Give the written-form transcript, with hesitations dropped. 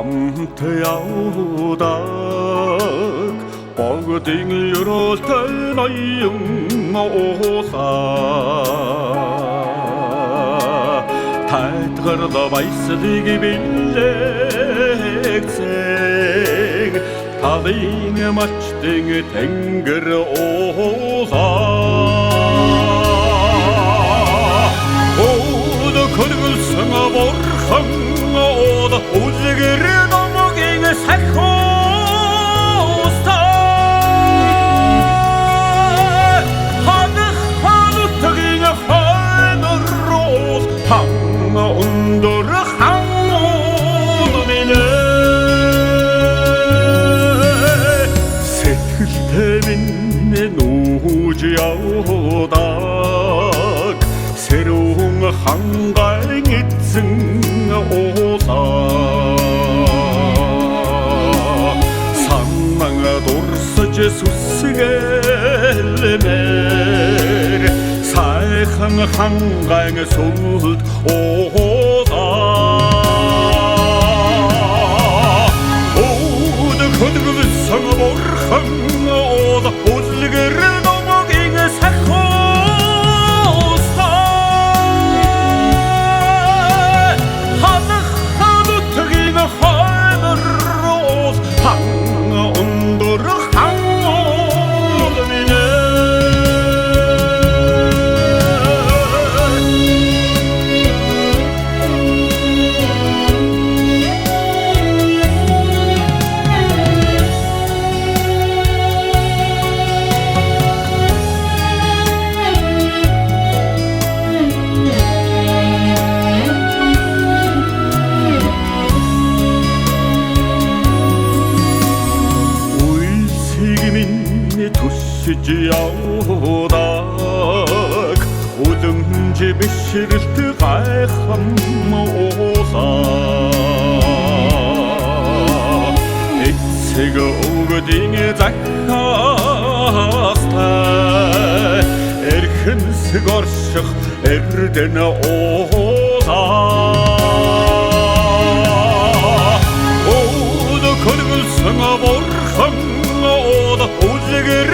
хамтяудаг богдын ерөөлтэй ноён оосаа тайлгарла баяслыг бэлэгцэн талын мачтын тэнгэр оосаа өөд көргөлсөн борхон өөд үлгэр номгийн сахиустай ханах ханутгийн ханрос ханга өндөр ханууд минь сэтгэлтэй минь нүүж явдаг сэрүүн хангаан эзэн оосаа саннага дурсаж сүсгэлмээр сайхан хангаан сүлд оосаа өөд хөдөлсөн борхон өөд үлгэр номгийн сахиустай ханах ханутгийн ханрос ханга өндөр ханууд минь түшиж явдаг үлэмж бишрэлт гайхам оосаа эцэг өгдийн захаастай эрхэн сгорших эрдэн оосаа өөд көргөлсөн борхон өөд үлгэр